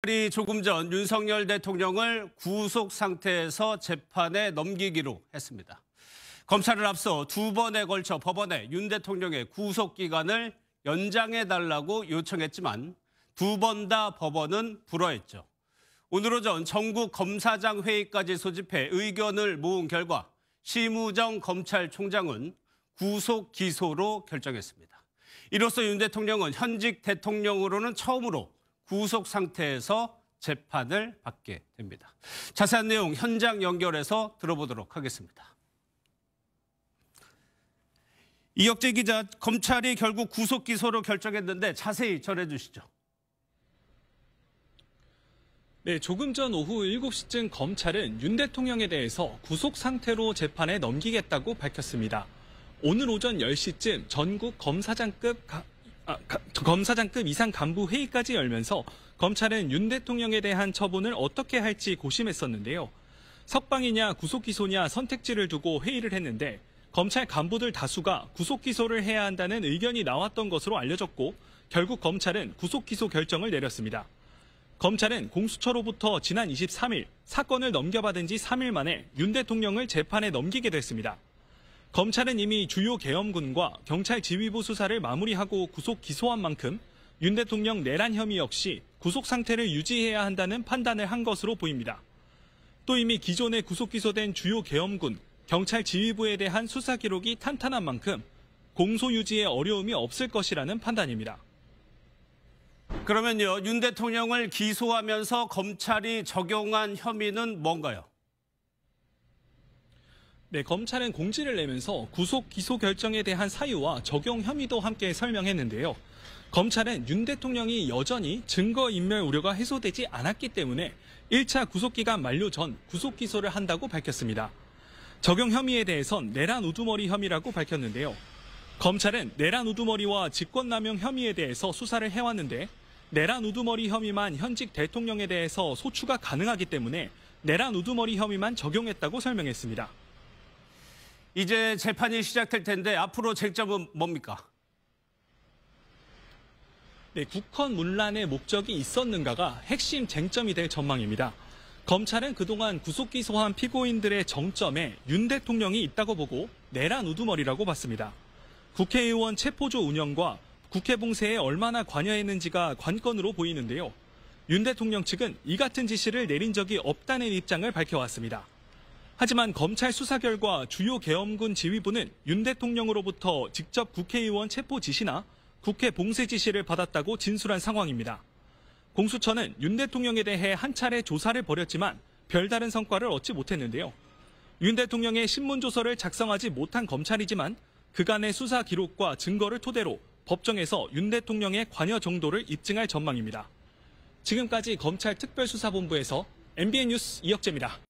검찰이 조금 전 윤석열 대통령을 구속 상태에서 재판에 넘기기로 했습니다. 검찰을 앞서 두 번에 걸쳐 법원에 윤 대통령의 구속 기간을 연장해달라고 요청했지만 두 번 다 법원은 불허했죠. 오늘 오전 전국 검사장 회의까지 소집해 의견을 모은 결과 심우정 검찰총장은 구속 기소로 결정했습니다. 이로써 윤 대통령은 현직 대통령으로는 처음으로 구속 상태에서 재판을 받게 됩니다. 자세한 내용 현장 연결해서 들어보도록 하겠습니다. 이혁재 기자, 검찰이 결국 구속 기소로 결정했는데 자세히 전해주시죠. 네, 조금 전 오후 7시쯤 검찰은 윤 대통령에 대해서 구속 상태로 재판에 넘기겠다고 밝혔습니다. 오늘 오전 10시쯤 전국 검사장급 이상 간부 회의까지 열면서 검찰은 윤 대통령에 대한 처분을 어떻게 할지 고심했었는데요. 석방이냐 구속 기소냐 선택지를 두고 회의를 했는데 검찰 간부들 다수가 구속 기소를 해야 한다는 의견이 나왔던 것으로 알려졌고 결국 검찰은 구속 기소 결정을 내렸습니다. 검찰은 공수처로부터 지난 23일 사건을 넘겨받은 지 3일 만에 윤 대통령을 재판에 넘기게 됐습니다. 검찰은 이미 주요 계엄군과 경찰 지휘부 수사를 마무리하고 구속 기소한 만큼 윤 대통령 내란 혐의 역시 구속 상태를 유지해야 한다는 판단을 한 것으로 보입니다. 또 이미 기존에 구속 기소된 주요 계엄군, 경찰 지휘부에 대한 수사 기록이 탄탄한 만큼 공소 유지에 어려움이 없을 것이라는 판단입니다. 그러면요, 윤 대통령을 기소하면서 검찰이 적용한 혐의는 뭔가요? 네, 검찰은 공지를 내면서 구속 기소 결정에 대한 사유와 적용 혐의도 함께 설명했는데요. 검찰은 윤 대통령이 여전히 증거인멸 우려가 해소되지 않았기 때문에 1차 구속기간 만료 전 구속 기소를 한다고 밝혔습니다. 적용 혐의에 대해선 내란 우두머리 혐의라고 밝혔는데요. 검찰은 내란 우두머리와 직권남용 혐의에 대해서 수사를 해왔는데 내란 우두머리 혐의만 현직 대통령에 대해서 소추가 가능하기 때문에 내란 우두머리 혐의만 적용했다고 설명했습니다. 이제 재판이 시작될 텐데 앞으로 쟁점은 뭡니까? 네, 국헌 문란의 목적이 있었는가가 핵심 쟁점이 될 전망입니다. 검찰은 그동안 구속 기소한 피고인들의 정점에 윤 대통령이 있다고 보고 내란 우두머리라고 봤습니다. 국회의원 체포조 운영과 국회 봉쇄에 얼마나 관여했는지가 관건으로 보이는데요. 윤 대통령 측은 이 같은 지시를 내린 적이 없다는 입장을 밝혀왔습니다. 하지만 검찰 수사 결과 주요 계엄군 지휘부는 윤 대통령으로부터 직접 국회의원 체포 지시나 국회 봉쇄 지시를 받았다고 진술한 상황입니다. 공수처는 윤 대통령에 대해 한 차례 조사를 벌였지만 별다른 성과를 얻지 못했는데요. 윤 대통령의 신문조서를 작성하지 못한 검찰이지만 그간의 수사 기록과 증거를 토대로 법정에서 윤 대통령의 관여 정도를 입증할 전망입니다. 지금까지 검찰 특별수사본부에서 MBN 뉴스 이혁재입니다.